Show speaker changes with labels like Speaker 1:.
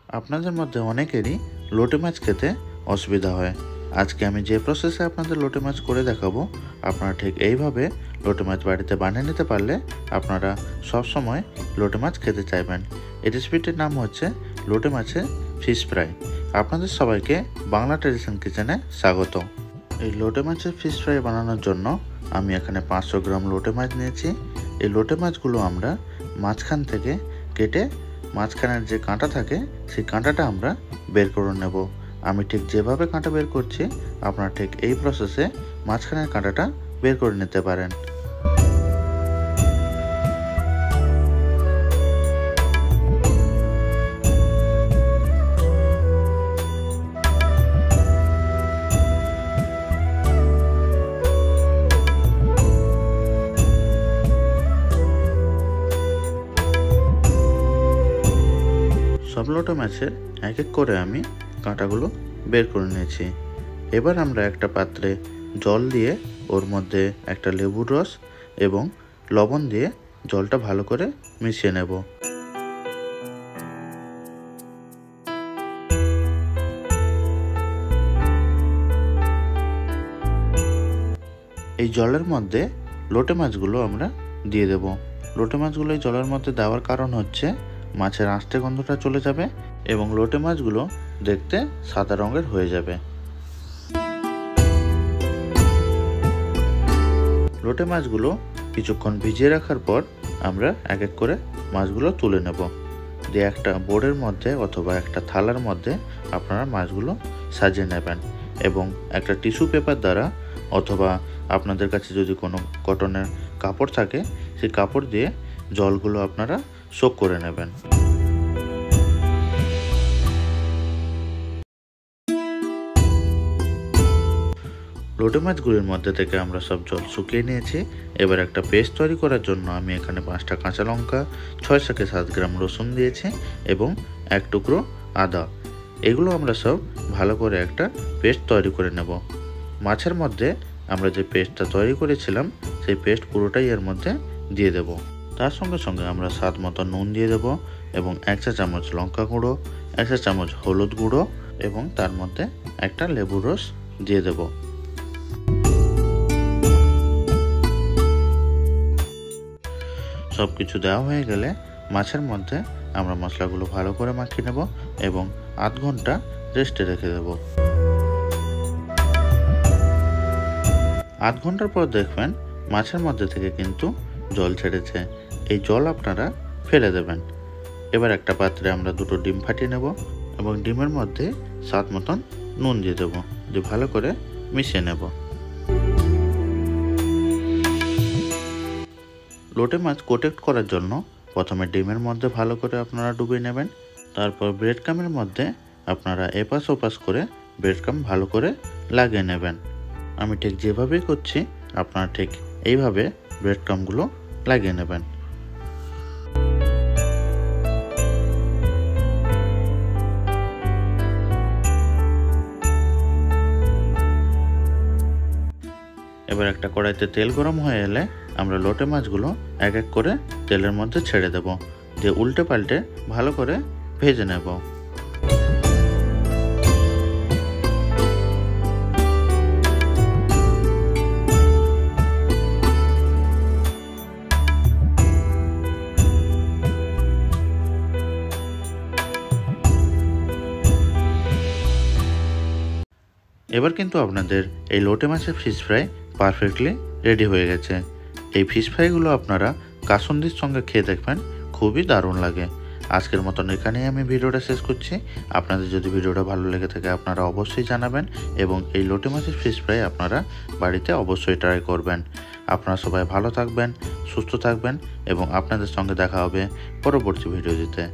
Speaker 1: আপনাদের মধ্যে অনেকেরই লোটে মাছ খেতে অসুবিধা হয়। আজকে আমি যে প্রসেসে আপনাদের লোটে মাছ করে দেখাবো, আপনারা ঠিক এইভাবে লোটে মাছ বাড়িতে বানিয়ে নিতে পারলে আপনারা সবসময় লোটে মাছ খেতে চাইবেন। এই রেসিপিটির নাম হচ্ছে লোটে মাছের ফিশ ফ্রাই। আপনাদের সবাইকে বাংলা ট্র্যাডিশন কিচেনে স্বাগত। এই লোটে মাছের ফিশ ফ্রাই বানানোর জন্য আমি এখানে 500 গ্রাম লোটে মাছ নিয়েছি। এই লোটে মাছগুলো আমরা মাঝখান থেকে কেটে মাঝখানের যে কাঁটা থাকে সেই কাঁটাটা আমরা বের করে নেব। আমি ঠিক যেভাবে কাঁটা বের করছি আপনারা ঠিক এই প্রসেসে মাঝখানের কাঁটাটা বের করে নিতে পারেন। সব লোটে মাছের এক এক করে আমি কাঁটাগুলো বের করে নিয়েছি। এবার আমরা একটা পাত্রে জল দিয়ে ওর মধ্যে একটা লেবুর রস এবং লবণ দিয়ে জলটা ভালো করে মিশিয়ে নেব। এই জলের মধ্যে লোটে মাছগুলো আমরা দিয়ে দেব। লোটে মাছগুলো এই জলের মধ্যে দেওয়ার কারণ হচ্ছে মাছের আঁশটে গন্ধটা চলে যাবে এবং লোটে মাছগুলো দেখতে সাদা রঙের হয়ে যাবে। লোটে মাছগুলো কিছুক্ষণ ভিজিয়ে রাখার পর আমরা এক এক করে মাছগুলো তুলে নেব। দিয়ে একটা বোর্ডের মধ্যে অথবা একটা থালার মধ্যে আপনারা মাছগুলো সাজিয়ে নেবেন এবং একটা টিস্যু পেপার দ্বারা অথবা আপনাদের কাছে যদি কোনো কটনের কাপড় থাকে সেই কাপড় দিয়ে জলগুলো আপনারা সোক করে নেবেন। লোটে মাছগুলির মধ্যে থেকে আমরা সব জল শুকিয়ে নিয়েছি। এবার একটা পেস্ট তৈরি করার জন্য আমি এখানে 5টা কাঁচা লঙ্কা, 6 থেকে 7 গ্রাম রসুন দিয়েছি এবং 1 টুকরো আদা। এগুলো আমরা সব ভালো করে একটা পেস্ট তৈরি করে নেব। মাছের মধ্যে আমরা যে পেস্টটা তৈরি করেছিলাম সেই পেস্ট পুরোটাই এর মধ্যে দিয়ে দেব। তার সঙ্গে সঙ্গে আমরা স্বাদ মতো নুন দিয়ে দেব এবং 1 চা চামচ লঙ্কা গুঁড়ো, 1 চা চামচ হলুদ গুঁড়ো এবং তার মধ্যে একটা লেবুর রস দিয়ে দেব। সব কিছু দেওয়া হয়ে গেলে মাছের মধ্যে আমরা মশলাগুলো ভালো করে মাখিয়ে নেব এবং আধ ঘন্টা রেস্টে রেখে দেব। আধ ঘন্টার পর দেখবেন মাছের মধ্যে থেকে কিন্তু জল ছেড়েছে। এই জল আপনারা ফেলে দেবেন। এবার একটা পাত্রে আমরা 2টো ডিম ফাটিয়ে নেব এবং ডিমের মধ্যে স্বাদ মতন নুন দিয়ে দেবো, দিয়ে ভালো করে মিশিয়ে নেব। লোটে মাছ কোটেক্ট করার জন্য প্রথমে ডিমের মধ্যে ভালো করে আপনারা ডুবিয়ে নেবেন। তারপর ব্রেড ক্রামের মধ্যে আপনারা এপাশ ওপাশ করে ব্রেড ক্রাম ভালো করে লাগিয়ে নেবেন। আমি ঠিক যেভাবেই করছি আপনারা ঠিক এইভাবে ব্রেড ক্রামগুলো লাগিয়ে নেবেন। এবার একটা কড়াইতে তেল গরম হয়ে এলে আমরা লোটে মাছগুলো এক এক করে তেলের মধ্যে ছেড়ে দেব, দিয়ে উল্টে পাল্টে ভালো করে ভেজে নেব। এবার কিন্তু আপনাদের এই লোটে মাছের ফিশ ফ্রাই পারফেক্টলি রেডি হয়ে গেছে। এই ফিশ ফ্রাইগুলো আপনারা কাসুন্দির সঙ্গে খেয়ে দেখবেন, খুবই দারুণ লাগে। আজকের মতন এখানেই আমি ভিডিওটা শেষ করছি। আপনাদের যদি ভিডিওটা ভালো লেগে থাকে আপনারা অবশ্যই জানাবেন এবং এই লোটে মাছের ফিশ ফ্রাই আপনারা বাড়িতে অবশ্যই ট্রাই করবেন। আপনারা সবাই ভালো থাকবেন, সুস্থ থাকবেন এবং আপনাদের সঙ্গে দেখা হবে পরবর্তী ভিডিওতে।